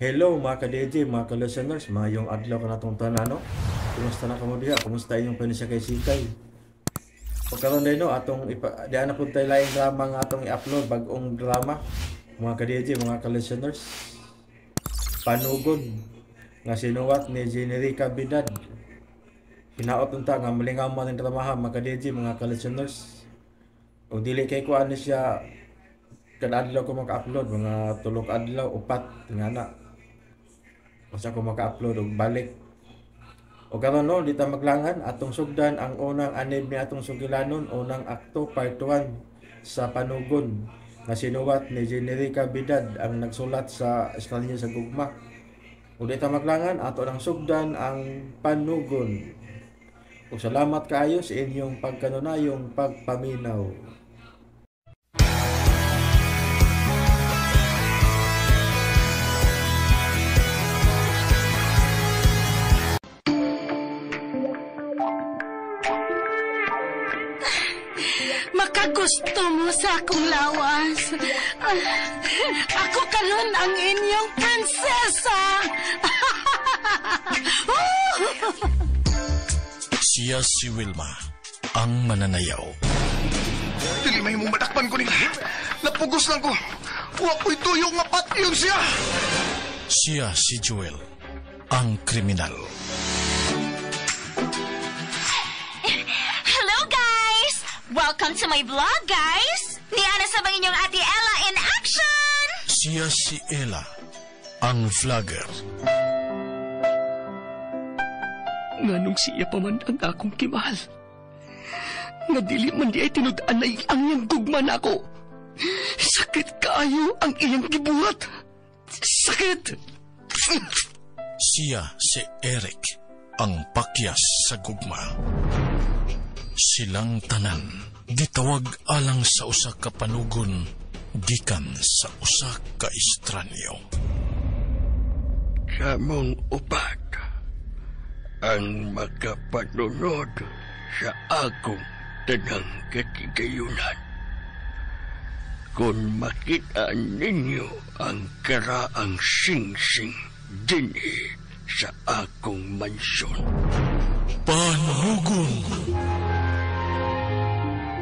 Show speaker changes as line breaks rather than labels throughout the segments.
Hello mga ka-DJ, mga ka-listeners, mayong adlaw ka natong tanan, no? Kumusta na kamo diha? Kumusta inyong panisya kay Sikay? Pagkaroon din, no, di na po tayo laing drama nga atong i-upload, bagong drama. Mga ka-DJ, mga ka-listeners, Panugod nga sinuwat ni Jenerica Bidad. Hinaot unta nga malingaw mo ng dramaha, mga ka-DJ, mga ka-listeners. O dili kay kuan ni siya kada adlaw ko maka-upload, mga tulok adlaw, upat, nga na. Basta ko maka-upload og balik. O karon no, dita maglangan atong sugdan ang unang anime ni atong sugilanon, unang akto part 1 sa Panugon nga sinuwat ni Jenerica Bidad ang nagsulat sa Espanyol sa Gugma. O dita maglangan ato nang sugdan ang Panugon. O salamat kaayo sa inyong pagkanunayong pagpaminaw.
Makagusto mo sa akong lawas. Ako karon ang inyong prinsesa.
Siya si Wilma, ang mananayaw.
Dili may mong matakpan ko nila. Napugos lang ko. Huwag ko'y tuyo nga patyon siya.
Siya si Joel, ang kriminal.
Hello guys! Welcome to my vlog guys! Niana sa bang inyong ate Ella in action!
Siya si Ella, ang vlogger.
Nganong siya pa man ang akong kimahal. Nga dili man di ay tinudaan na ang iyang gugman ako. Sakit kaayo ang iyang gibuhat. Sakit!
Siya si Eric, ang pakyas sa gugma. Silang tanan, gitawag alang sa usa ka panugon, gikan sa usa ka estranyo.
Samong upat ang makapanunod sa akong tanang katigayunan. Kung makita ninyo ang karaang singsing dinhi sa akong mansyon.
Panugon!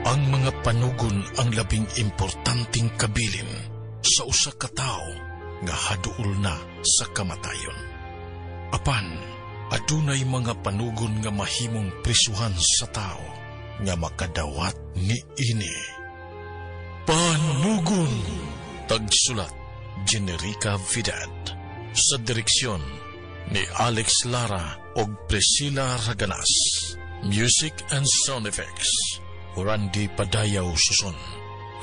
Ang mga panugon ang labing importanteng kabilin sa usa ka tawo nga haduol na sa kamatayon. Apan, adunay mga panugon nga mahimong prisuhan sa tao nga makadawat ni ini. Panugon! Tagsulat, Jenerica Bidad. Sa direksyon ni Alex Lara og Priscilla Raganas. Music and sound effects, Randy Padayaw Suson.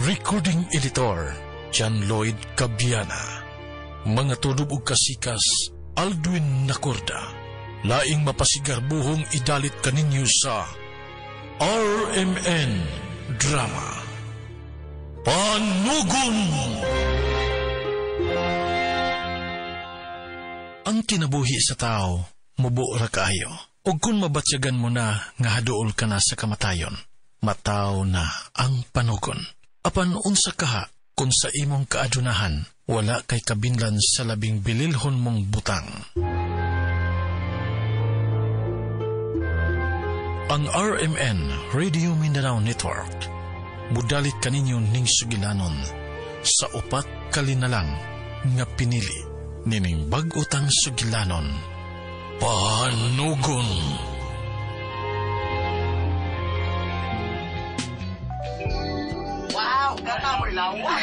Recording editor, John Lloyd Cabiana. Mga tulob ug kasikas, Aldwin Nacorda. Laing mapasigar buhong idalit kaninyo sa RMN Drama. Panugon! Ang kinabuhi sa tao, mubo ra kaayo. O kung mabatsyagan mo na nga haduol ka na sa kamatayon, mataw na ang panugon. Apan unsa kaha kung sa imong kaadunahan, wala kay kabinlan sa labing bililhon mong butang. Ang RMN Radio Mindanao Network mudalit kaninyo ning sugilanon sa upat kalinalang nga pinili nining bag-utang sugilanon. Panugon!
Wow, gata mo ilawan.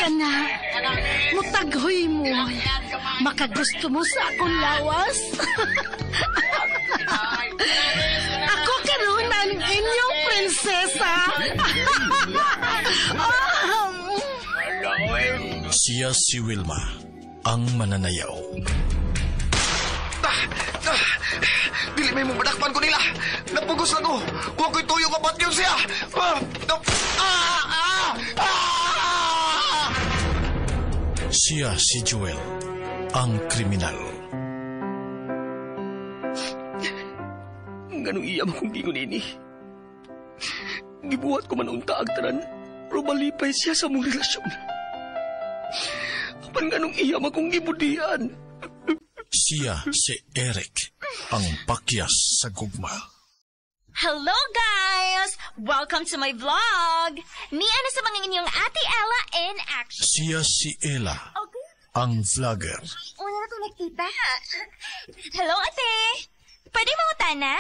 Kana, mutaghoy mo. Makagusto mo sa akong lawas. Ako karon ang inyong prinsesa.
Siya si Wilma, ang mananayaw.
Dili may mong matakpan ko nila. Napugos lang ko. Huwag ko'y tuyo nga patyon siya.
Siya si Joel, ang kriminal.
Nganong iya mo kung gingon ini. Gibuhat ko man unta ang tanan, pero malipay siya sa mong relasyon. Apan nganong iya akong gibudian.
Siya si Eric, ang pakyas sa gugma.
Hello guys! Welcome to my vlog! Ni ano sa mga inyong Ate Ella in action.
Siya si Ella,
Okay.
ang vlogger.
Una na ito nakita. Hello ate! Pwede mo utana?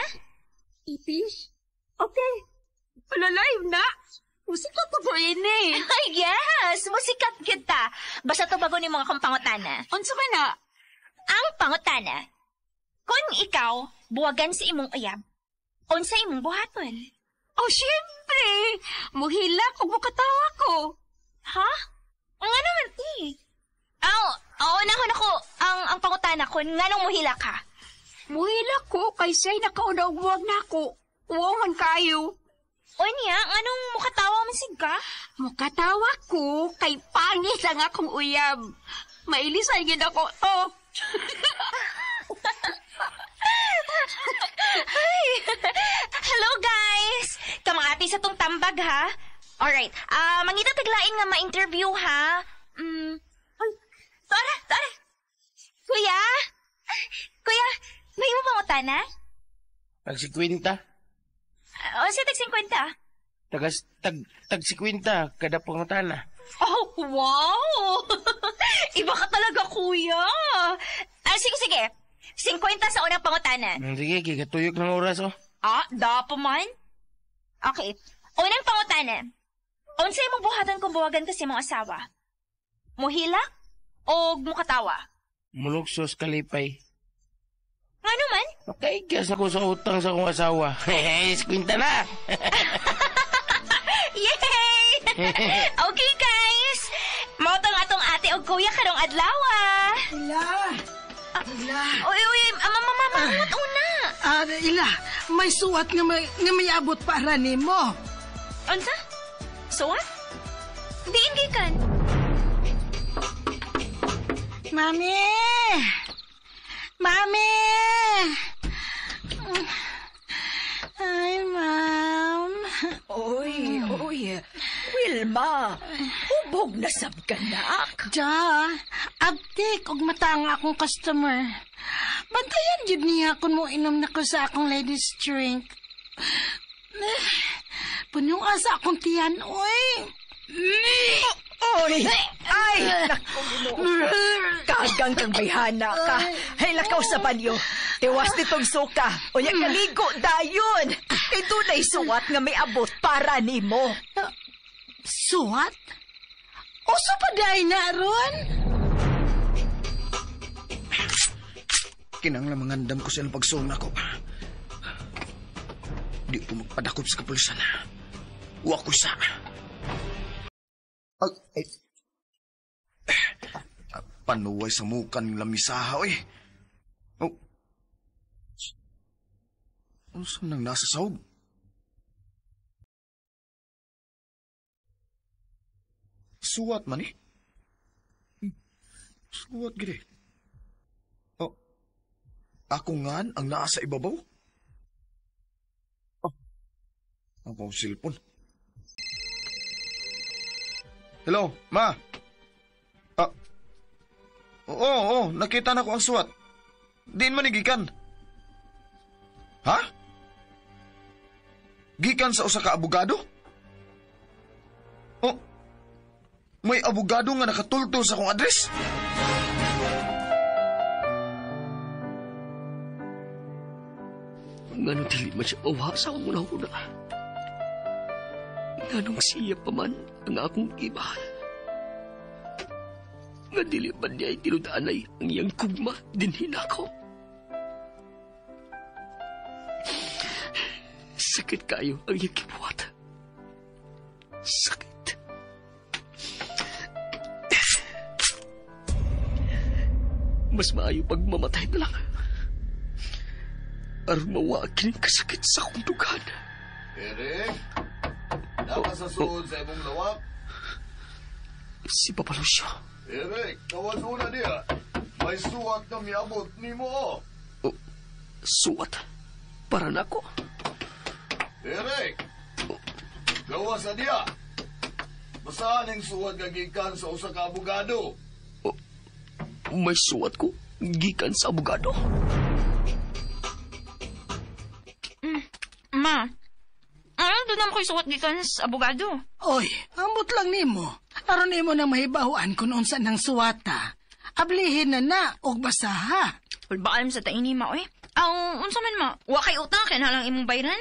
Iti? Okay. Palalive na. Musikat ko po ini.
Yes! Musikat kita. Basta to bago ni mga kong pangutana.
Unsa man na?
Ang pangutana, kung ikaw, buwagan sa imong uyab, unsa imong buhaton?
Oh, syempre. Muhilak o mukatawa ko.
Ha? Ang ano man ti? Unahon ako, ang pangutana ko, nganong muhila ka?
Muhilak ko kay siya'y nakaunawag na ako. Uwangan kayo.
O niya, nganong mukatawa man ka?
Mukatawa ko kay pangit ang akong uyab. Mailisan yun ako. Oh.
Hello guys! Kamangati sa tong tambag ha? Alright, mangita taglain nga ma-interview ha? Ay, tara! Kuya? Kuya, may mo pang utana?
Tag 50?
O siya tag 50?
Tag 50 kada pangutana.
Oh, wow! Iba ka talaga, kuya. Sige. 50 sa unang pangutana.
Sige, gigatuyok ng oras oh.
Dapo man? Okay. Unang pangutana. Unsay mong buhatan kung buwagan kasi mong asawa? Muhila o mukatawa?
Muluksos kalipay.
Nga naman?
Makaigas ako sa utang sa akong asawa. 50 na!
Yay! Okay, guys. Mautang atong ate o kuya karong adlawa.
Ila.
Uy, mama, una.
Ila, may suwat nga may abot para nimo.
Unsa? Suwat? Diin gikan.
Mami! Ay, ma'am.
Oy. Wilma, hubog na sab ka na.
Ja, abtik og matang akong customer. Bantayan jud niya kung mo inom na ko sa akong ladies drink. Punong asa akong tiyan, oy.
Oy! Ay! Naku, kagang kang bayhana ka. Ay, lakaw sa banyo. Tiwas nitong suka. O yung kaligo dayon. Kay tunay suwat nga may abot para nimo.
Suwat? O sa paday na ron?
Kinanglang mangandam ko sa ilang pagsuna ko. Di ko magpadakop sa kapulisan. Uwa ko sa... panuway sa mukan ng lamisaha, oy. Oh. Ano saan nang nasa sahog? Suwat man eh. Suwat gini. Oh. Ako nga ang nasa ibabaw? Oh. Ang silpon. Hello, ma. Oo, nakita na ko ang suwat. Diin man gikan. Ha? Gikan sa usa ka abogado? Oh, may abogado nga nakatultol sa akong address?
Nganong dili man siya uwa sa akong una-una. Nganong siya pa man ang akong imahal. Nga dili man niya itinudaanay ang iyang kugma dinhin ako. Sakit kayo ang iyang kibuhat. Sakit. Mas maayo pag mamatay na lang. Aron mawagin ang kasakit sa akong dugan.
Eric, nakasasuod sa imong lawak.
Si Papa Lucio.
Eric, kawas-una niya. May suwat na miabot ni mo.
Suwat? Para na ako?
Eric, gawas na niya. Saan ang suwat nga gikan sa usa ka abogado?
May suwat ko gikan sa abogado.
Ma, doon naman ko'y suwat gikan sa abogado.
Oy, ambot lang nimo. Aron nimo na mahibahuan kung unsa nang suwata. Ablihin na og basaha.
Ulbaan sa taini, ma, oy. Unsa man, ma? Wa kay utang kaya na lang imong bayran?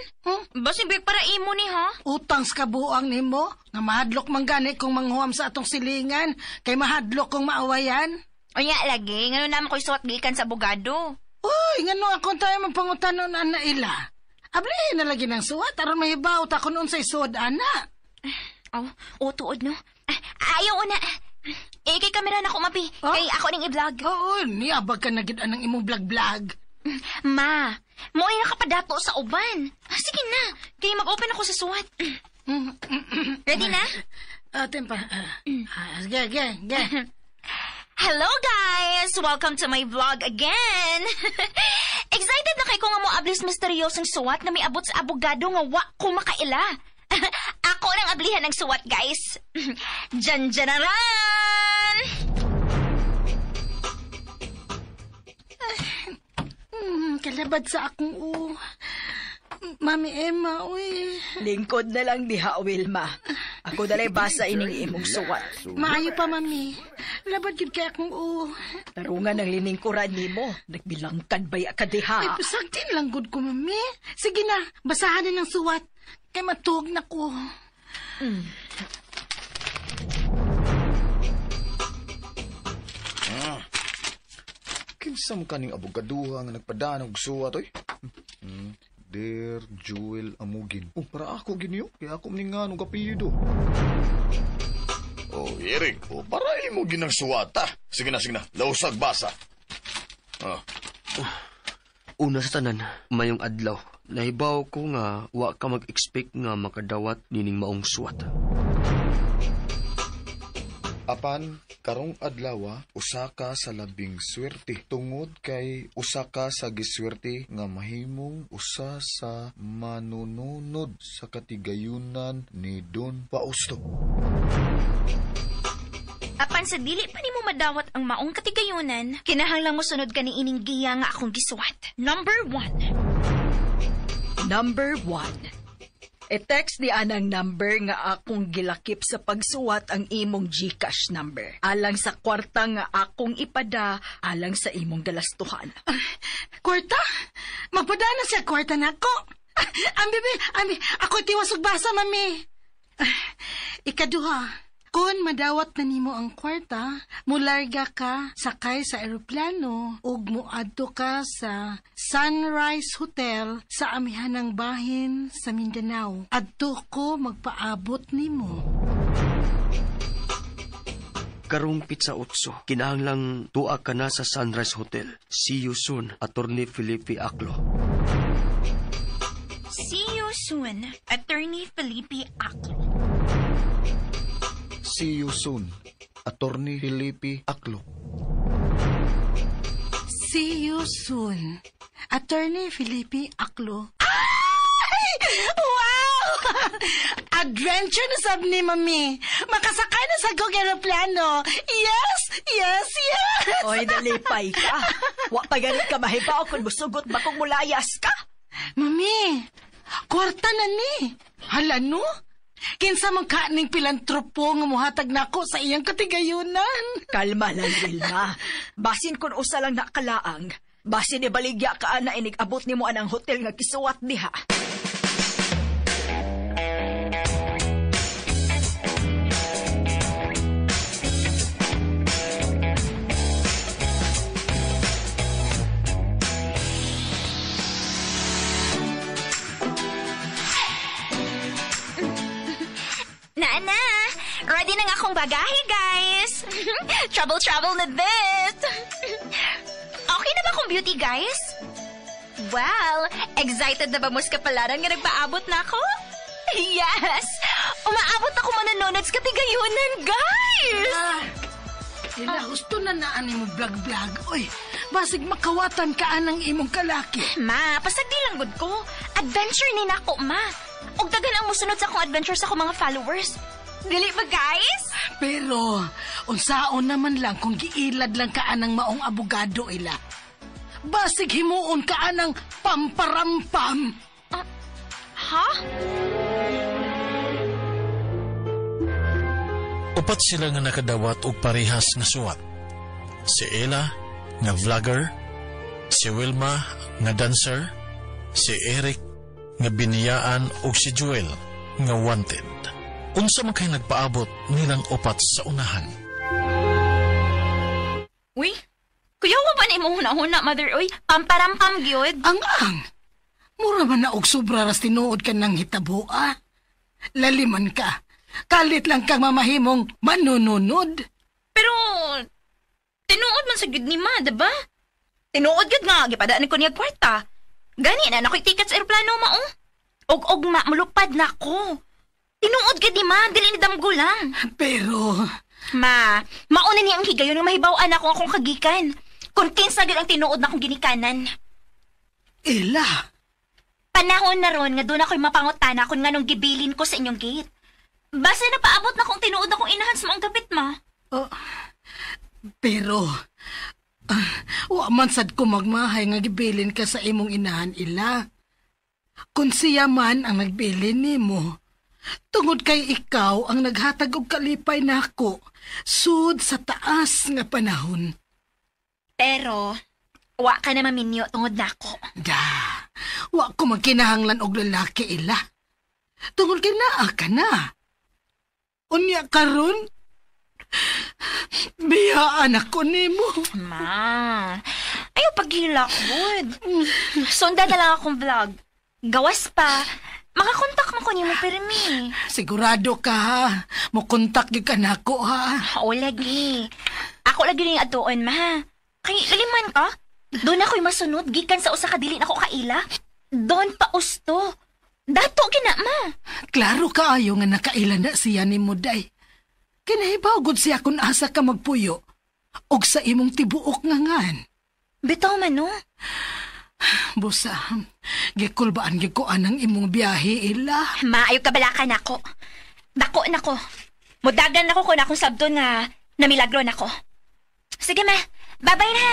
Basin big para imo ni, ha?
Utang sa kabuang nimo nga mahadlok man gani kung manghuam sa atong silingan kay mahadlok kung maawayan.
O nga, lagi. Ngano naman ko'y suwat gikan sa abogado.
Uy, ngano akong tayo mapangutanon ana ila. Ablihin na lagi ng suwat aron mahibaw ta kung unsay suod ana.
Tuod, no? Ayaw na. Kay kamera na ko, mapi. Kay ako ning i-vlog.
Oo, niabag ka na gid anang imong vlog-vlog.
Ma, mo'y nakapadato sa uban. Sige na. Kay mag-open ako sa suwat. Ready na?
Tempa. Sige.
Hello guys! Welcome to my vlog again! Excited na kay ko nga mo ablis misteryosong suwat na may abot sa abogado nga wa ko makaila. Ako nang ablihan ng suwat, guys. Jan-janaran!
Kalabad sa akong Mami Emma, uy.
Lingkod na lang diha, Wilma. Ako dalay basa ining imong suwat.
Maayo pa, Mami. Labad yun kay akong
Tarungan ng liningkuran nimo. Nagbilangkad baya ka diha.
Ay, pasagtin lang good ko, Mami. Sige na, basahan din ng suwat. Kay matuog na ko.
Kinsa mo kaning abogaduha nga nagpadanog suwat, oy? Dear Jewel Amugin. Para ako ginyo. Kaya ako maningan ng apelido. Eric. Para imo ginang suwata. Sige na. Lausag basa.
Una sa tanan, mayong adlaw. Nahibaw ko nga wa ka mag-expect nga makadawat nining maong suwat.
Apan, karong adlaw, usa ka sa labing swerte. Tungod kay usa ka sa giswerte nga mahimong usa sa manununod sa katigayunan ni Don Fausto.
Apan sa dili pa nimo madawat ang maong katigayunan, kinahanglan mo sunod ka ni ining giya nga akong gisuwat. Number 1.
I-text di anang number nga akong gilakip sa pagsuwat ang imong GCash number. Alang sa kwarta nga akong ipada, alang sa imong galastuhan.
Kwarta? Magpadana siya kwarta na ko. Ambi, ako tiwasog basa, Mami. Ikaduha. Kung madawat na nimo ang kwarta, mularga ka, sakay sa eroplano, ug muadto ka sa Sunrise Hotel sa amihanang bahin sa Mindanao. Adto ko magpaabot nimo.
Karong pizza 8, kinahanglang tuwa ka na sa Sunrise Hotel. See you soon, Attorney Felipe Aclo.
See you soon, Attorney Felipe Aclo.
See you soon, Attorney Felipe Aclo.
See you soon, Attorney Felipe Aclo. Wow! Adventure na sab ni Mami. Makasakay na sa aeroplano. Yes!
Oy, nalipay ka. Wa pa ganit ka mahibaw kung musugot ba kung mulayas ka.
Mami, kwarta na ni. Hala no? Kinsa man kaning pilantropo nga muhatag nako sa iyang katigayunan.
Kalma lang, Wilma. Basin kun usa lang nakalaang. Basin ibaligya ka na inig-abot nimo anang hotel nga kisuwat diha.
Na, ready na nga akong bagahe, guys. Travel na this. Okay na ba akong beauty, guys? Well, excited na ba mo sa kapalaran nga nagpaabot na ako? Yes! Umaabot ako mananood sa katigayunan, guys!
Ila, gusto na naan mo vlog-vlog. Oy, basig makawatan ka anang imong kalaki.
Ma, pasagdi lang good ko. Adventure ni nako, ma. Og dagan ang musunod sa akong adventure sa akong mga followers. Dili ba, guys?
Pero, unsaon naman lang kung giilad lang ka anang maong abogado ila. Basig himuon ka anang pamparampam.
Ha?
Upat sila nga nakadawat og parehas nga suwat. Si Ella nga vlogger, si Wilma nga dancer, si Eric nga biniyaan ug si Joel nga wanted. Unsa man kay nagpaabot nilang upat sa unahan.
Uy, kuyawa ba ni mo huna-huna, mother? Uy, pamparampam gyud.
Ang. Mura man na og sobra ras tinuod ka ng hitabo, Laliman ka. Kalit lang kang mamahimong manununod.
Pero, tinuod man sa gud ni ma, diba? Tinuod gud nga, gipadaan ko niya kwarta. Gani na, nakoy ticket sa aeroplano ma, Og ma, mulupad na ko. Tinuod gud ni ma, dili ni damgo lang.
Pero...
Ma, mauna niya ang higayon nga mahibawaan ako akong kagikan. Kung kinsa gud ang tinuod na akong ginikanan.
Ella.
Panahon na ron nga doon ako'y mapangutana kung nganong gibilin ko sa inyong gate. Basta napaabot na kong tinuod akong inahan sa mga gabit, ma.
Pero, wa man sad ko magmahay nga gibilin ka sa imong inahan ila. Kung siya man ang nagbilin nimo, tungod kay ikaw ang naghatag og kalipay nako sud sa taas nga panahon.
Pero, wa ka na maminyo tungod nako.
Wa ko magkinahanglan og lalaki ila. Tungod kay naa ka na. Unya karon, biyaan ako nimo.
Ma, ayaw paghilak, bud. Sundan na lang akong vlog. Gawas pa, makakontak mo ko niyo mo pirmi.
Sigurado ka ha. Mukontak gyud ka nako ha.
Oo, lagi. Ako lagi rin atuon, ma. Kay laliman ka? Doon ako'y masunod, gikan sa usa ka dili nako kaila. Doon pa usto. Dato gina, ma.
Klaro kaayo nga nakailan na siya ni Muday. Kinahibaw gud siya kung asa ka magpuyo. Og sa imong tibuok nga ngan.
Bitaw man, no?
Busa, gikulbaan gyud ko anang imong biyahe ila.
Maayo kabalakan ako. Dako nako. Mudagan nako kung akong sabton nga namilagro nako. Sige, ma. Bye-bye na.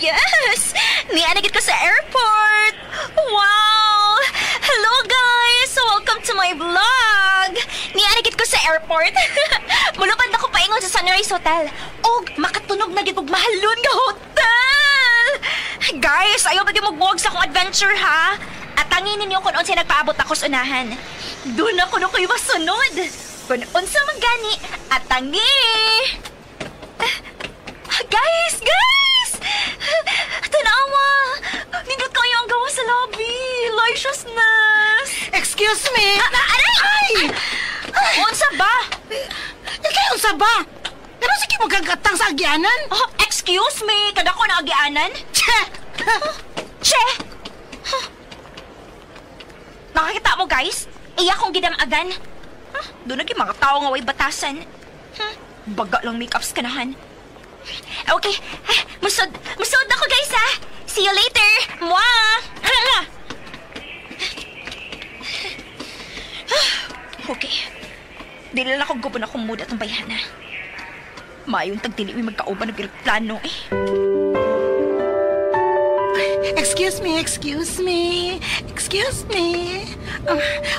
Yes! Nianagit ko sa airport! Wow! Hello guys! Welcome to my vlog! Nianagit ko sa airport. Mulupad ako paingon sa Sunrise Hotel. Og makatunog na gitog mahalon nga hotel! Guys, ayaw ba di magbuwag sa akong adventure ha? At tangin ninyo kung unsa nagpaabot ako sa unahan. Doon ako na kayo masunod. Kung unsa man gani, at tangi! Guys! Tanawa! Nindot kayo ang gawa sa lobby! Licentiousness!
Excuse me!
Aray! Unsa ba?
Kaya unsa ba? Pero sige magagatang sa agyanan?
Oh, excuse me! Kada ko na agianan?
Che!
Che! Nakakita mo guys? Iya kong gidamagan. Doon naging mga tao nga way batasan. Baga lang make-ups kanahan. Okay, musod ako guys ha. See you later. Mwah! Okay. Dili lang ako gubon akong mood atong bayana. Mayong tagdili may magkauban na plano eh.
Excuse me.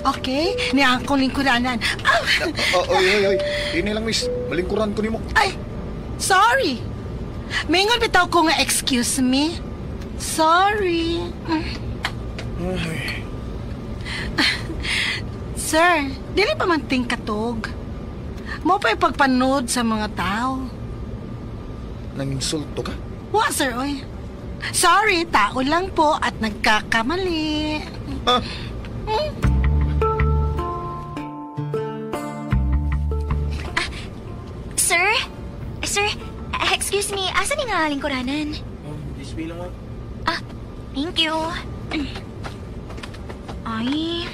Okay, niya akong lingkuranan.
Oy. Ini lang, miss. Malingkuran ko nimo.
Ay, sorry. Mingon bitaw ko nga excuse me. Sorry. Sir, dili pa man ting katog. Mo pa'y pagpanood sa mga tao.
Nanginsulto ka?
Wa, sir, oy. Sorry, tao lang po at nagkakamali.
Sir, excuse me, asa ni nga lingkuranan?
Display lang mo.
Thank you. Ay,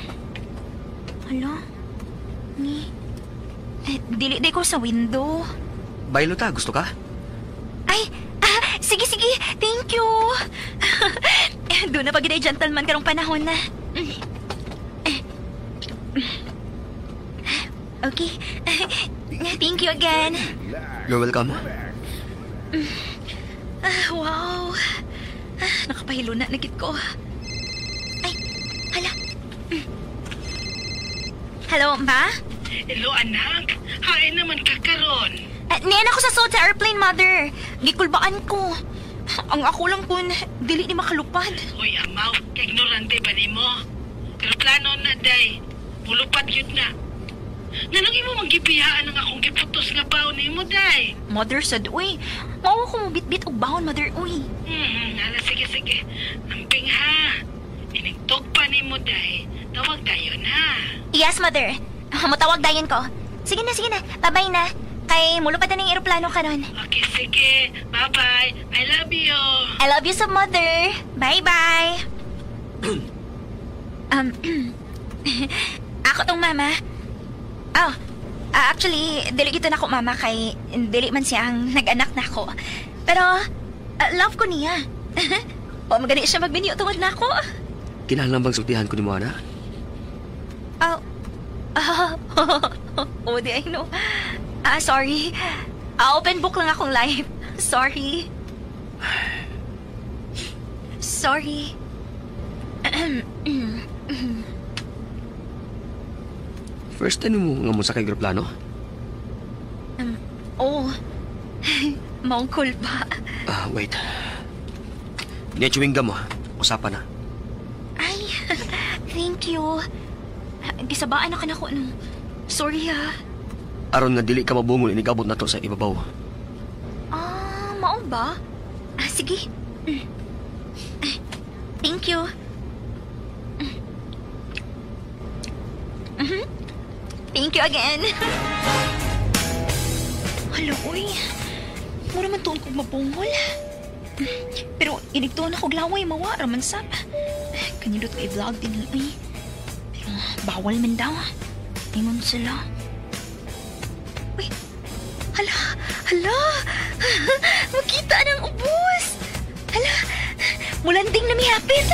hala, dili ko sa window.
Baylo ta, gusto ka?
Ay, sige, thank you. Doon na pag gentleman karong panahon na. Okay. Thank you again.
You're welcome.
Wow. Nakapahilo na nagit ko. Ay, hala. Hello, Ma?
Hello, anak. Hain naman ka karon.
Niyan ako sa suot sa airplane, Mother. Gikulbaan ko. Ang ako lang kun, dili ni makalupad.
Hoy, amaw, ignorante ba ni mo? Pero plano na, day. Pulupat yun na. Nanong imo manggipiyaan ang akong giputos nga baon ni mo, day.
Mother said, uy, mao ko mo bitbit og bahon, Mother, uy.
Hala, sige. Amping ha. Inigtog pa ni mo, day. Tawag dayon, ha?
Yes, Mother. Matawag dayon ko. Sige na. Bye-bye na. Kay mulupad na ng eroplano karon.
Okay, sige. Bye-bye. I love you.
I love you so, Mother. Bye-bye. Ako tong mama. Oh, actually, dili gito na ako mama kay dili man siyang nag-anak na ako. Pero, love ko niya. O, magani siya magbinyo tungod na ako.
Kinahanglan bang sultihan ko ni mo, ana?
Oh, di I know. Sorry. Open book lang akong live. Sorry. Sorry.
First time mo nga mo sa kay aeroplano?
Oh. Mongkol ba?
Wait. Niya chewing gum mo. Usapan na.
Ay, thank you. Gisabaan na ka na ko, no? Sorry, ha.
Aron nga dili ka mabungol inigabot na to sa ibabaw.
Mao ba? Sige. Thank you. Thank you again. Hala, uy. Mura man tuon kong mabungol. Pero inigtuon ako glaway, mawa, raman sap. Kanilot ko i-vlog din nila, uy. Pero bawal man daw. Ingon sila. Uy, hala. Makita ng ubos. Hala, mulanding na mihapit.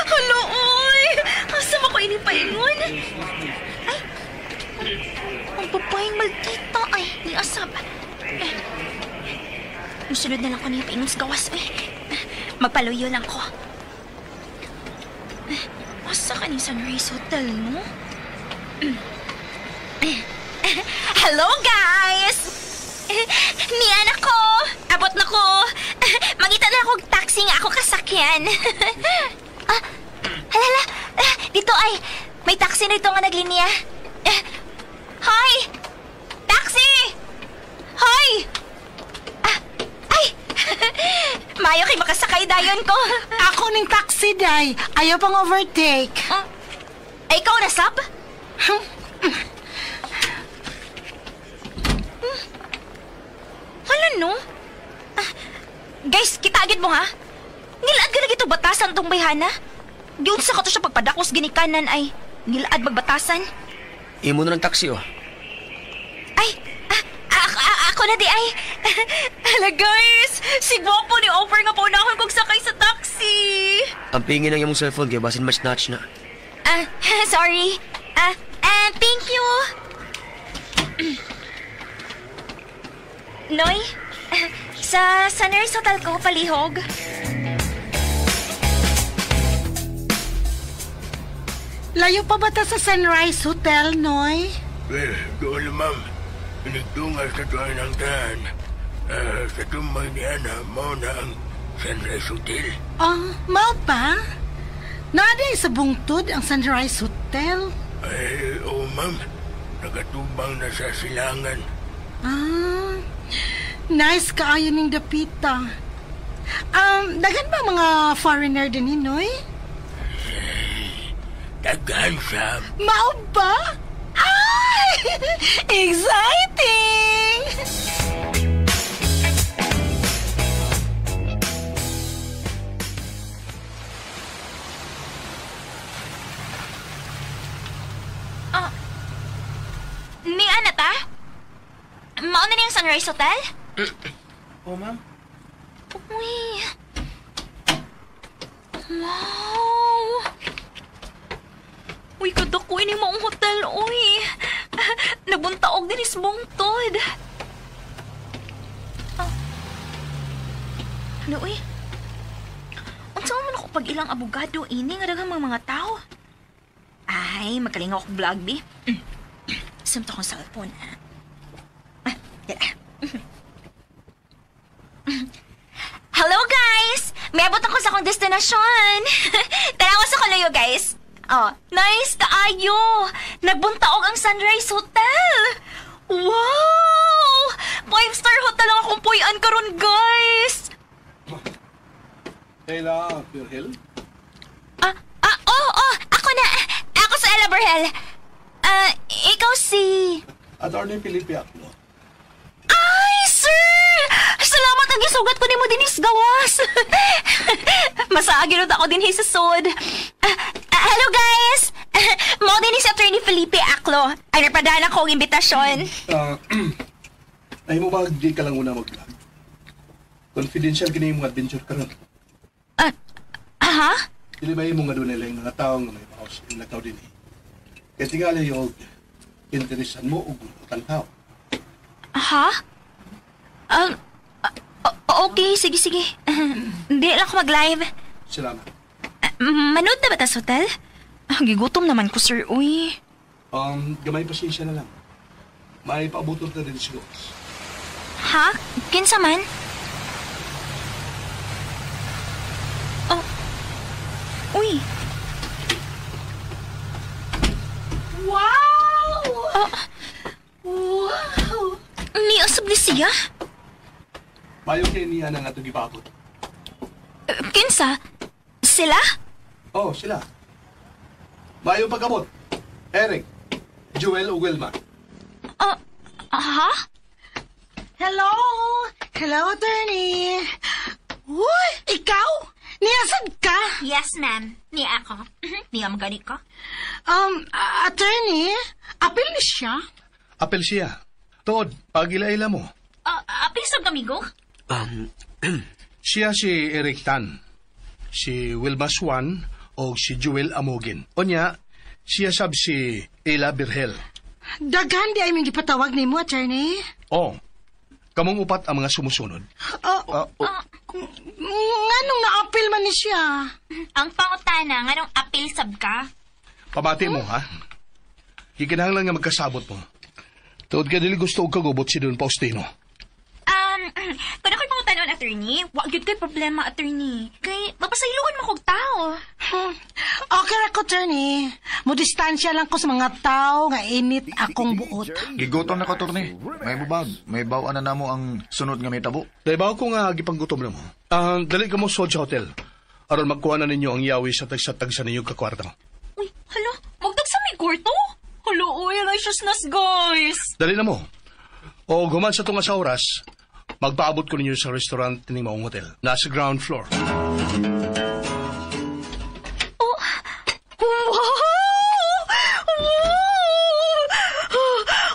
Hala, uy. Asa mo ko inipaingon? Ay, ang babaeng maldita. Ay, niasap. Musunod na lang ko niya paingon sa gawas. Magpaluyo lang ko. Asa ka ni Sunrise Hotel, no? Hello, guys! Niyan ako! Abot na ko! Mangita na akong taxi nga ako kasakyan. Hala, dito ay, may taxi na ito nga naglinya. Hoy! Taxi! Hoy! Ay! Mayo kay makasakay dayon ko.
Ako ning taxi, day. Ayaw pang overtake.
Ay, ikaw na, Sab? Hala, no? Guys, kita agad mo, ha? Nilaad ka na gito batasan tong bayhana? Giyon sa kato siya pagpadakos ginikanan ay nilaad magbatasan.
Imo na ng taxi, oh.
Ay, ako na di ay. Hala, guys, si Gwapo ni offer nga paunahon kong sakay sa taxi.
Ang pingin ng iyong cellphone kaya basin match-natch na.
Sorry. Thank you. Noy, sa Sunrise Hotel ko, palihog.
Layo pa ba ta sa Sunrise Hotel, Noy?
Well, doon ma'am. Inigtungas sa tuwan ng tahan. Sa tumay ni Ana, mo na ang Sunrise Hotel.
Mao pa? Naaday sa bungtod ang Sunrise Hotel.
Ay, oo ma'am. Nagatubang na sa silangan.
Nice kaayo ning dapita. Dagan ba mga foreigner din, Noy?
Daghan siya.
Mao ba? Ay! Exciting!
Ni Ana ta? Mauna na yung Sunrise Hotel?
Oh, ma'am.
Uy. Wow. Uy, kadako ini maong hotel, uy. Nagbuntaog din is bungtod. Ano, uy? Unsa man ako pag ilang abogado ini nga daghang mga tao? Ay, magaling ako vlog, bi. Samto akong cellphone, ha? Hello, guys! May abot ako sa akong destinasyon. Tanawas ako layo, guys. Oh, nice kaayo. Nagbuntaog ang Sunrise Hotel. Wow! 5-star hotel ang akong puyan karon, guys.
Kayla, Berhel?
Ako na. Ako sa Ella Berhel. Ikaw si...
Attorney Felipe Aclo.
Ay, sir! Salamat ang gisugat ko ni mo dinis gawas. Masaagin ako din sa sod. Hello, guys! Mo din si Attorney Felipe Aclo. Ay, napadaan ako ang imbitasyon.
Ay mo ba, di ka lang una mag-vlog? Confidential kini yung adventure karon.
Ha?
Dili ba yung mga doon nila yung mga taong may paus yung nagtaw din eh. Kaya tingala yung interesan mo o utang tao.
Ha? Okay, sige. Hindi lang ako mag-live.
Salamat.
Manood na ba ta sa hotel? Gigutom naman ko, sir, uy.
Gamay pasensya na lang. May paabutot na rin siguro.
Ha? Kinsa man? Uy.
Wow!
Wow! Ni usab ni siya?
Mayo kayo niya na nga ito gipakot.
Kinsa? Sila?
Oh, sila. Mayo pagkamot. Eric, Joel o Wilma.
Ha?
Hello? Hello, attorney. Uy, ikaw? Niyasad ka?
Yes, ma'am. Ni ako. Ni ang gani ko.
Attorney, apil ni siya?
Apel siya. Tood, pagila-ila mo.
Apil sa kamigo?
Siya si Eric Tan, si Wilma Swan o si Joel Amogin. O niya, siya sab si Ella Berhel.
Daghan di ay may gipatawag ni mo, attorney?
Oh, kamong upat ang mga sumusunod.
Nganong na-apil man ni siya?
Ang pangutana, nganong apil sab ka?
Pamati mo, ha? Gikinahanglan nga magkasabot mo. Tuod ka dili gusto og kagubot si Don Faustino.
Kung ako'y pangutan attorney, wag yun kay problema, attorney. Kay, mapasailuan mo kong tao.
Okay ako, attorney. Mudistansya lang ko sa mga tao nga init akong buot.
Gigutom na ko, Torne. May bubag. May bawaan na namo ang sunod nga may tabo.
Dahil ko nga gipanggutom na mo. Dali ka mo sa hotel. Aron magkuha na ninyo ang yawi sa tag sa ninyong kakwarta.
Uy, hala, magdag sa may kwarto? Hala, uy, righteousness, guys.
Dali na mo. O guman sa tunga sa oras, magpaabot ko ninyo sa restaurant ni maong hotel. Nasa ground floor.
Oh, wow!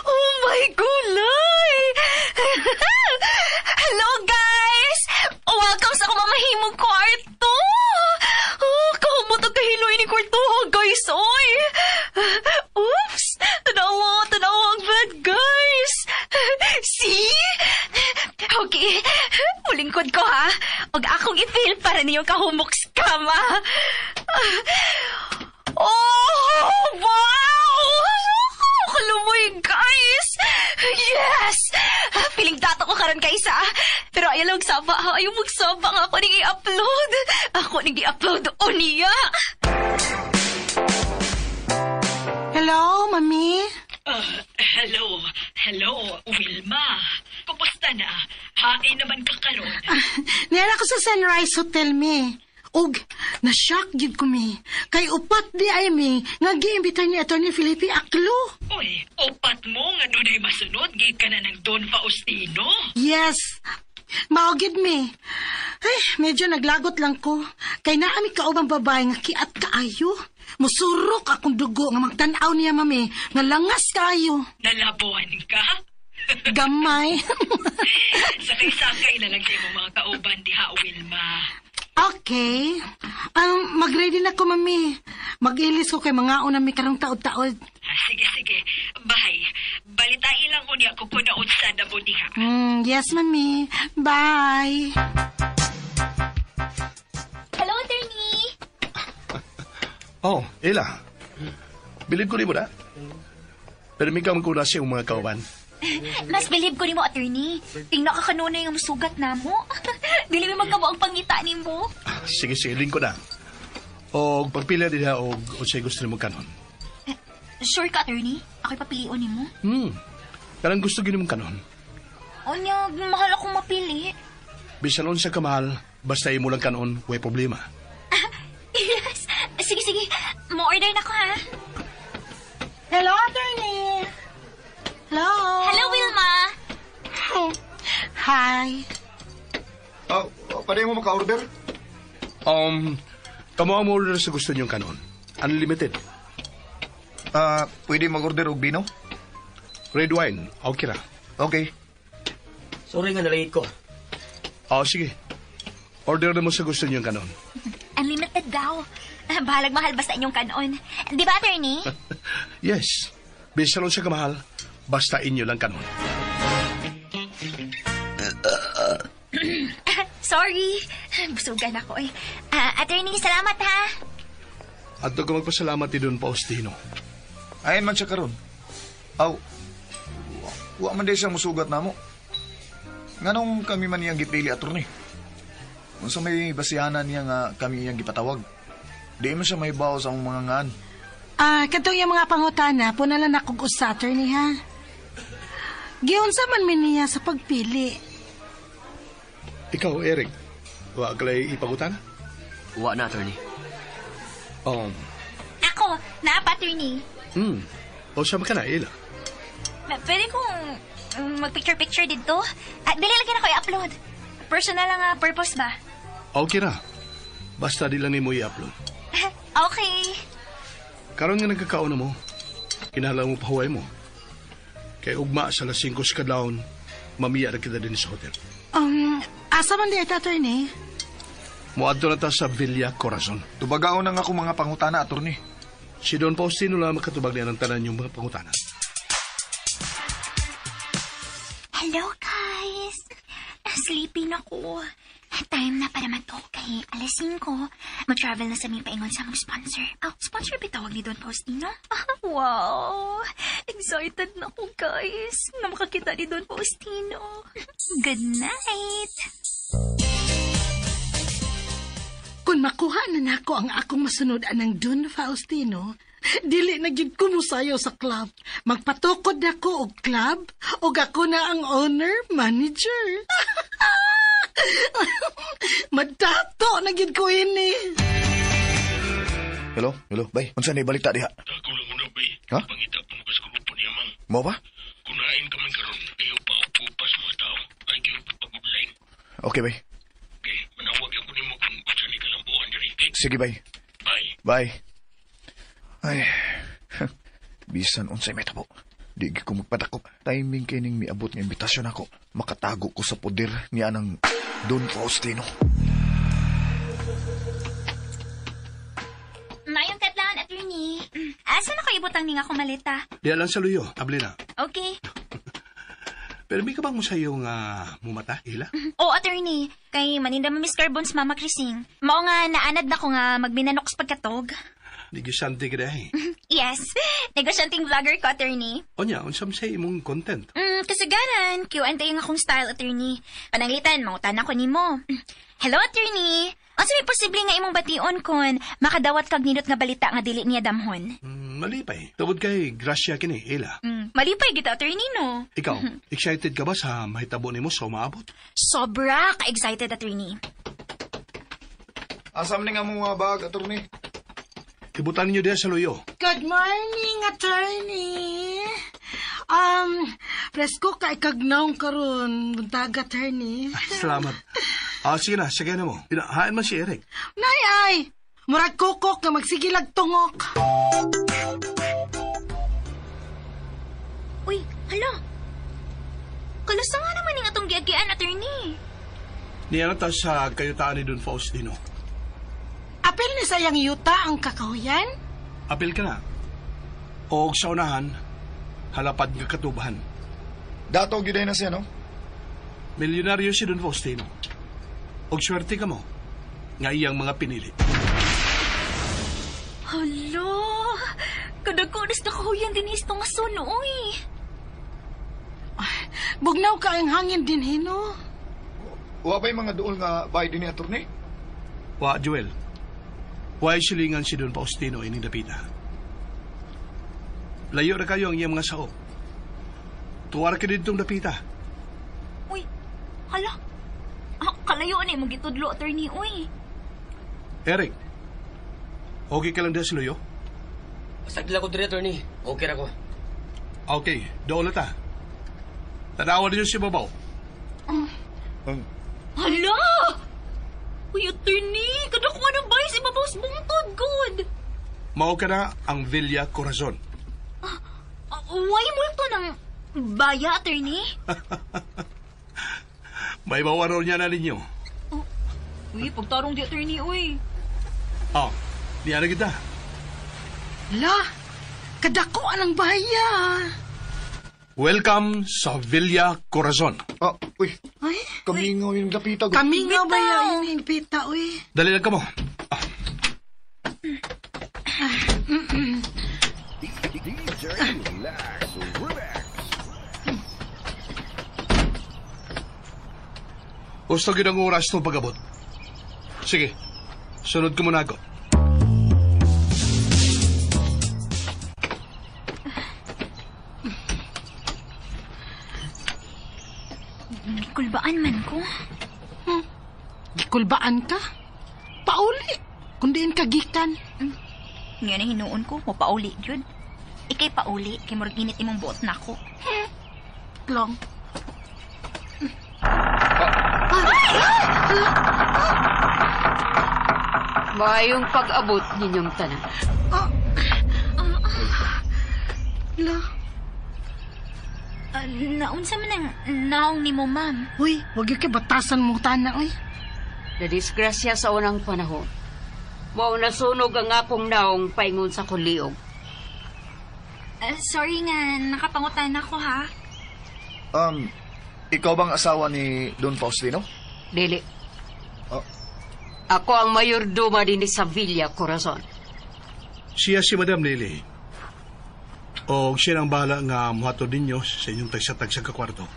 Oh my gulay! Hello, guys! Welcome sa kumamahimong kwarto! Kahumot ang kahiloy ni kwarto, guys, oy! Oops! Tanawa ang bed, guys! See? Okay, ulingkod ko, ha? Huwag akong i-feel para niyo kahumok skama. Oh, wow! Kalumoy, guys! Yes! Piling dato ko karon kaysa. Pero ayaw lang saba, ha? Ayaw magsaba nga ako nang i-upload. Ako nang i-upload o niya.
Hello, mami?
Hello, Wilma. Kumusta na? Hain naman ka karon.
Nera ko sa Sunrise Hotel, mi. Og, na-shock gid ko, mi. Kay upat di ay, mi, nga giimbitan ni Atty. Felipe Aclo.
Uy, upat mo nga doon ay masunod. Gid ka na ng Don Faustino.
Yes. Maugid, mi. Ay, medyo naglagot lang ko. Kay naami kaubang babae nga kiat kaayo. Musurok akong dugo nga magtanaw niya, mami. Nga langas kaayo.
Nalabuan ka?
Gamay.
Sakay-sakay na lang kayo mga kauban diha, Wilma.
Okay. Mag-ready na ko, mami. Mag-ilis ko kay mga una may karong taod-taod.
Sige. Bahay. Balitain lang ko niya kung kunaon sa damo diha.
Yes, mami. Bye.
Hello, attorney.
Oh, Ella. Bilib ko rin mo na. Pero may kamang siya yung mga kawan.
Mas bilib ko ni mo, attorney. Tingnan ka kanuna yung sugat na mo. Dili mo magkamo ang pangita ni mo.
Sige, link ko na. O pagpila din ha, o siya gusto ni mo kanon.
Sure ka, attorney? Ako'y papiliin ni mo?
Karang gusto gini mong kanon.
O niya, mahal akong mapili.
Bisan on siya kamahal, basta imo lang kanon, way problema.
Yes. Sige. Mo-order na ko, ha?
Hello, attorney. Hello.
Hello, Wilma.
Hi.
Pwede mo maka-order?
Kamo ang order sa gusto niyong kanon. Unlimited.
Pwede mag-order og bino?
Red wine, okay ra.
Okay.
Sorry nga nalate ko.
Sige. Order na mo sa gusto niyong kanon.
Unlimited daw. Bahalag mahal basta inyong kanon. Di ba, attorney?
Yes. Bisan on siya kamahal, basta inyo lang kanon.
Sorry. Busugan ako eh. Attorney, salamat ha.
At ko magpasalamat ni Don Faustino.
Ayan man siya karon. Wa man din siya musugat na mo. Nganong kami man niyang gipili, attorney? Kung sa may basihanan niya nga kami niyang gipatawag, di man siya may bawo sa mga ngaan.
Katong yung mga pangutana, punalan akong sa attorney, ha? Giunsa man min niya sa pagpili.
Ikaw, Eric, wa ka lay ipagutan?
Wa na, attorney.
Ako, naapa, attorney.
O siya ka na, Ella.
Pwede kong mag-picture-picture dito? Dili lagi na ko i-upload. Personal lang purpose ba?
Okay ra. Basta di lang mo i-upload.
Okay.
Karon nga nagkakauna mo, kinahanglan mo pahuway mo. Kay ugma sa las 5 sa kadlawon, mamiya na kita din sa hotel.
Asa man di ito, attorney?
Muadto na ta sa Villa Corazon.
Tubagaon na nga akong mga pangutana, attorney.
Si Don Faustino lang makatubag niya ng tanan yung mga pangutana.
Hello, guys. Sleepy na ko. Time na para matulog kay alas 5. Mag-travel na sa may paingon sa mga sponsor. Sponsor ba tawag ni Don Faustino? Wow! Excited na ako, guys, na makakita ni Don Faustino. Good night!
Kung makuha na nako ang akong masunodan ng Don Faustino, dili na gyud ko musayo sa club. Magpatukod na ko og club, og ako na ang owner, manager. Madato na gyud ko ini.
Hello, bay. Unsa ni balita diha?
Ako lang una, bay.
Ha?
Pangita po ng kaskurupo niya, mang.
Mo ba?
Kunain ka man karon, ayaw pa upo pa sa mga tao. Ay, kayo pag-online.
Okay, bay.
Okay, manawag ako ni mo kung gusto ni kalambuan diri. Okay?
Sige, bay.
Bye.
Ay, bisan unsay may tabo. Di ko magpadakop. Timing kay ning miabot nga imbitasyon ako. Makatago ko sa poder niya ng Don Faustino.
Mayong katlaan, attorney. Asa na ko ibutang ning akong malita?
Diya lang sa luyo, abli na.
Okay.
Pero may ka bang mo sa iyong mumata, Ella?
Oo, attorney. Kay maninda mo Miss Carbons, Mama Crising. Mao nga naanad na ko nga magminanok sa pagkatog.
Negosyante ka dahi.
Yes. Negosyanting vlogger ko, attorney.
O niya, unsam sa imong content?
Kasagaran. Q&A yung akong style, attorney. Pananglitan, mautan ako ni mo. Hello, attorney. Asa may posible nga imong bation kon makadawat kag nindot nga balita nga dili niya damhon?
Malipay. Tawad kay Gracia kini, Ella.
Malipay kita, attorney, no?
Ikaw, excited ka ba sa mahitabo nimo sa umaabot?
Sobra ka-excited, attorney.
Asam ni nga mga bag, attorney.
Ibutan ninyo diya sa luyo.
Good morning, attorney. Presko ka ikagnaw karon, buntag, attorney.
Salamat. Sige na, sige na mo. Hain man si Eric.
Nay, murag kukok na magsigilag tungok.
Uy, hala. Kalasa nga naman yung atong giagian, attorney.
Niya na ta sa kayutaan ni Don Faustino.
sayang yuta ang kakahuyan?
Apil ka na. O sa unahan, halapad nga katubahan.
Dato giday na siya, no?
Milyonaryo si Don Faustino. Og swerte ka mo, nga iyang mga pinili.
Hala, kadakonis na kahuyan din isto nga sunoy.
Bugnaw ka ang hangin din, Hino.
Wa ba'y mga dool nga bahay din ni attorney?
Wa, Joel. Why silingan si Don Faustino ining dapita? Layo na kayo ang iyang mga saop. Tuwara ka ditong dapita.
Uy, hala. Kalayo na yung magitudlo, attorney, uy.
Eric, okay ka lang dahil sinuyo?
Sagla ko dito, attorney. Okay na ko.
Okay, doon na ta. Tanawa ninyo si Babaw.
Hala! Uy, attorney, kadakuha ng bahay si Babaws bungtod, good.
Mao ka na ang Villa Corazon.
Why multo ng baya, attorney?
May mawaro niya na ninyo.
Uy, pagtarong di, attorney, uy.
Diyan na kita.
La, kadako ang bahaya.
Welcome sa Villa Corazon.
Uy,
Ay,
kami nga yung dapita.
kami nga ba yung pita, uy?
Dali lang ka mo. Gusto ginang oras itong pag-abot. Sige, sunod ko muna ako.
Gikulbaan man ko.
Gikulbaan ka? Pauli, kundiin kagikan.
Nga na hinuon ko, mapauli yun. Ikay pauli, kay murag init imong buot na ako.
Long.
Maayong pag-abot ninyong tanan.
La.
Naunsa man ang naong ni mo, ma'am?
Uy, huwag yung kibatasan mo tana, uy.
Nadisgrasya sa unang panahon. Mao nasunog ang akong naong paingon sa kuliog.
Sorry nga, nakapangutan ako, ha?
Ikaw bang asawa ni Don Faustino?
Dili. Ako ang mayordoma din sa Villa Corazon.
Siya si Madam Lily. O siya ang bahala nga muhatod ninyo sa inyong tagsa-tagsa ka kwarto.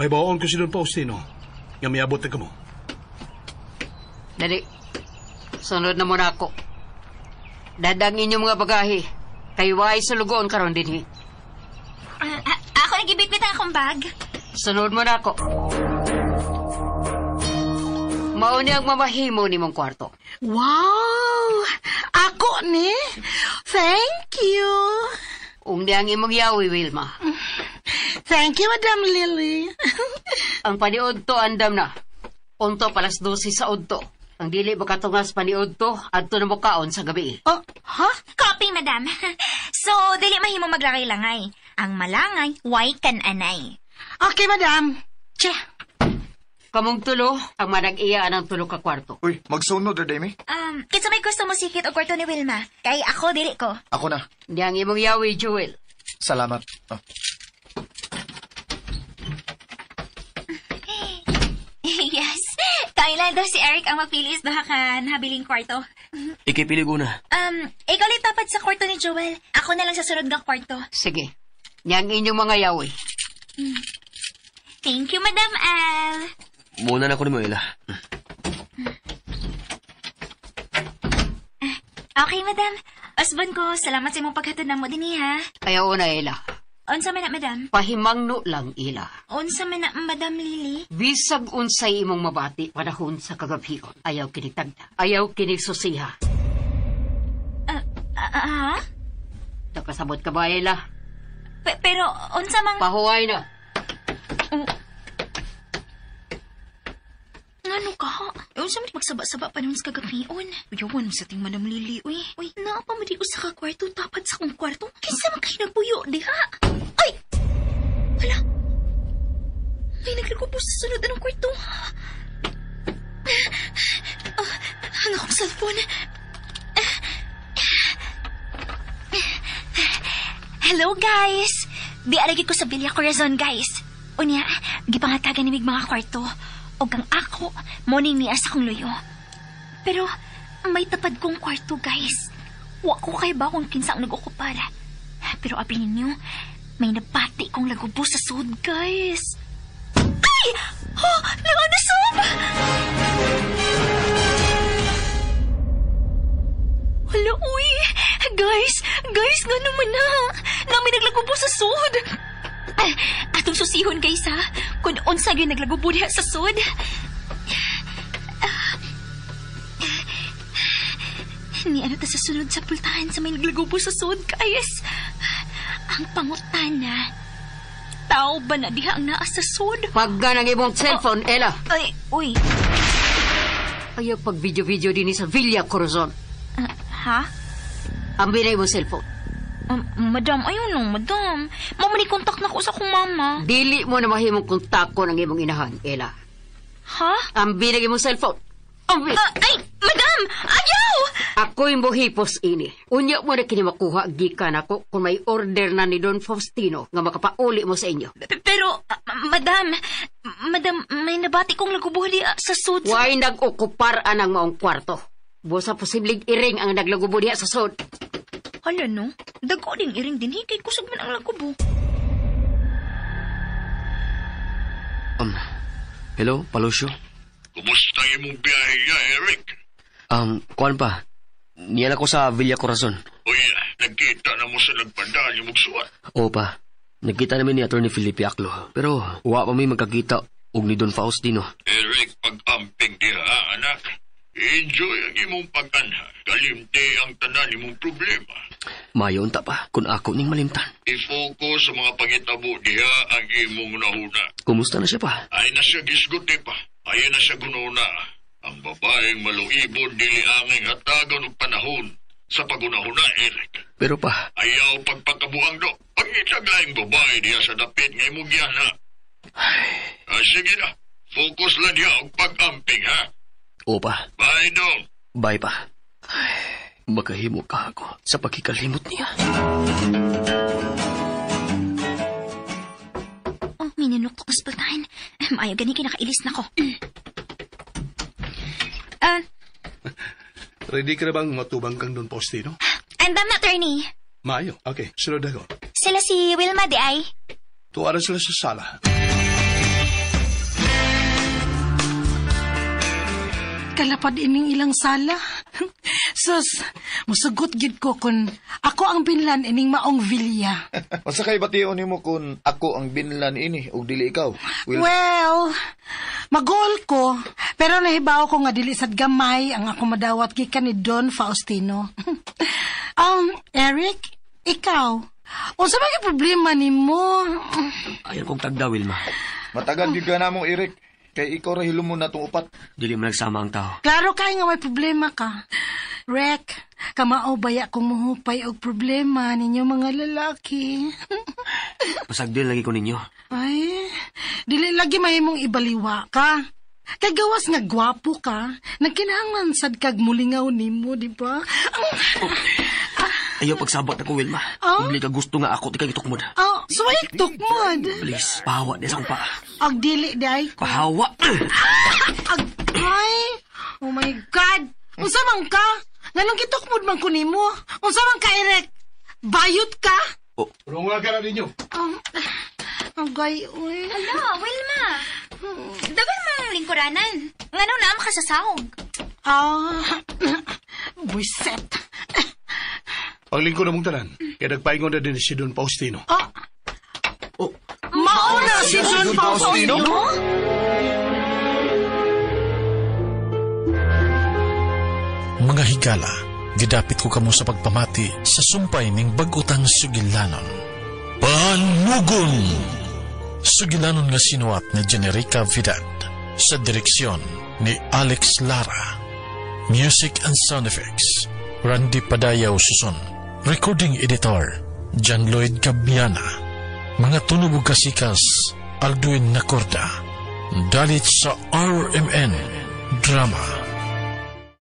May baon ko si Don Faustino nga may abot na ka mo.
Dali. Sunod na muna ako. Dadang inyong mga bagahe. Kayo ay sulugoon karon din,
Ako nagibitbit ang akong bag.
Sunod mo na ako. Mauni ang mamahimo ni mong kwarto.
Wow! Ako ni? Thank you.
Ung ang imong yawi, Wilma.
Thank you, Madam Lily.
Ang paniod to andam na. Unto palas 12 sa udto. Ang dili makatungas paniod to, adto na mukaon sa gabi.
Oh, ha?
Copy, madam. So, dili mahimo maglangay-langay. Ang malangay, why kan anay.
Okay, Madam. Che.
Kamong tulo, ang manag-iya ng tulo ka kwarto.
Uy, magsunod, Demi.
Kitsa may gusto mo sikit o kwarto ni Wilma. Kay ako, dili ko.
Ako na.
Di ang imong yawi, Joel.
Salamat.
Yes. Kailan daw si Eric ang magpilis baka ka nabiling kwarto.
Ikipili ko na.
Ikaw ulit tapad sa kwarto ni Joel. Ako na lang sa sunod ng kwarto.
Sige. Niyang inyong mga yawi.
Thank you, Madam Al.
Muna na ko ni mo, Ila.
Okay, Madam. Osbon ko, salamat sa imong paghatod na mo din, ha?
Ayaw na, Ila.
Unsa man na, Madam?
Pahimangno lang, Ila.
Unsa man na, Madam Lily?
Bisag unsay imong mabati panahon sa kagabion. Ayaw kinitagda. Ayaw kinigsusiha.
Ha?
Nakasabot ka ba, Ila?
Pero, unsa mang...
Pahuway na.
Ngano ka? Unsa man magsaba-saba pa nung sa kagabion? Uyawan sa ting Madam Lily, uy. Uy, naapa mo di usa ka kwarto, tapad sa kong kwarto. Kinsa man kayo nagpuyo, diha? Ay! Hala! May naglagubos sa sunod anong kwarto. Ano kong cellphone? Hello, guys. Di aragi ko sa Villa Corazon, guys. Unya, gipangatagan ni mga kwarto. O kang ako, morning niya sa kong luyo. Pero, may tapad kong kwarto, guys. Wa ko kay ba kung kinsa ang nag-okupara. Pero abi ninyo, may nabati kong lagubo sa sud, guys. Ay! Oh, langaw na sud! Hala, uy! Guys, nga naman na! Nami naglagubo sa sud! Atong susihon, guys, ha? Kung unsa yun naglagubo diha sa sud. Ni ano ta sa sunod sa pultahan sa may naglagubo sa sud, guys? Ang pangutana, tao ba na diha ang naa sa sud?
Pagga ng imong cellphone, Ella.
Ay, uy.
Ayaw pag video-video din sa Villa Corazon.
Ha?
Ambil na imong cellphone.
Madam, ayun lang, madam. Mama, ni kontak na ko sa akong mama.
Dili mo na mahimong kontakon ng imong inahan, Ella.
Ha?
Ambil na imong cellphone. Ambil.
Ay, madam! Ayaw!
Ako yung buhipos ini. Unya mo na kinimakuha gikan ako kung may order na ni Don Faustino nga makapauli mo sa inyo.
Pero, madam, may nabati kong lagubuli sa sud.
Way nag-okupar anang maong kwarto. Busa posibleng iring ang naglagubo diha sa sud.
Hala no, dago din iring din hikay kusog man ang lagubo.
Hello, Palusyo?
Kumusta imong biyahe ya, Eric?
Kuan pa. Niyan ako sa Villa Corazon.
Uy, nagkita na mo sa nagpadaan yung magsuwat.
Oo pa. Nagkita namin ni Atty. Felipe Aclo. Pero wa pa may magkakita og ni Don Faustino.
Eric, pag-amping diha, anak. Enjoy ang imong pag-anha. Kalimte ang tanan imong problema.
Mayon ta pa kung ako ning malimtan.
I-focus sa mga pangitabo diha ang imong nahuna.
Kumusta na siya pa?
Ay na siya gisguti pa. Ay na siya gununa. Ang babaeng maluibon dili anging hatagan og panahon sa pagunahuna, Eric.
Pero pa,
ayaw pagpakabuang do. Pangitaglaing babae diha sa dapit nga imong giyana. Sige na. Focus lang diha og pag-amping, ha?
Oo pa.
Bye, Dong.
Bye pa. Makahimo ka ako sa pagkikalimot niya.
Oh, minunok ko sa pultahan. Maayo gani kinakailis na ko.
Ready ka na bang matubang kang Don Faustino?
Andam na, attorney.
Maayo. Okay, sunod ako.
Sila si Wilma, di ay?
Tuwaran sila sa sala.
Kalapad ining ilang sala. Sus, musugot gid ko kun ako ang binlan ining maong Villa.
Masa kay bation nimo kun ako ang binlan ini ug dili ikaw?
Well, magol ko, pero nahibaw ko nga dili sad gamay ang ako madawat gikan ni Don Faustino. Eric, ikaw, unsa ba yung problema nimo?
Ayan kong tagdawil, ma.
Matagal gyud ka namong Eric. Kay ikaw rahilo mo na itong upat.
Dili mo nagsama ang tao.
Klaro kay nga may problema ka. Rek, kamao baya kung muhupay og problema ninyo mga lalaki.
Pasagdil lagi ko ninyo.
Ay, dili lagi mahimong ibaliwa ka. Kay gawas nga gwapo ka, nagkinahanglan sad kag mulingaw nimo, di ba?
Ayaw pagsabat ako, Wilma. Hindi ka gusto nga ako, di ka gitukmod.
Suway tukmod.
Please, pahawa di sa kong paa.
Ag dili, day ko.
Pahawa!
Ay, oh my God. Unsa man ka? Nganong gitukmod man ko nimo? Unsa man ka, Eric? Bayot ka?
Runga ka na ninyo.
Agay, uy.
Hala, Wilma. Dagan mo ang lingkuranan. Ngano na makasasahog?
Buiset.
Ang lingko na mong tanan, kaya nagpaingon na din si Don Faustino.
Mauna si Don Faustino?
Mga higala, gidapit ko kamo sa pagpamati sa sumpay ning bag-utang sugilanon. Panugon! Sugilanon nga sinuwat ni Generica Vidal sa direksyon ni Alex Lara. Music and sound effects, Randy Padayaw Suson. Recording editor, John Lloyd Gabiana. Mga tunubog kasikas, Alduin Nacorda. Dalit sa RMN Drama.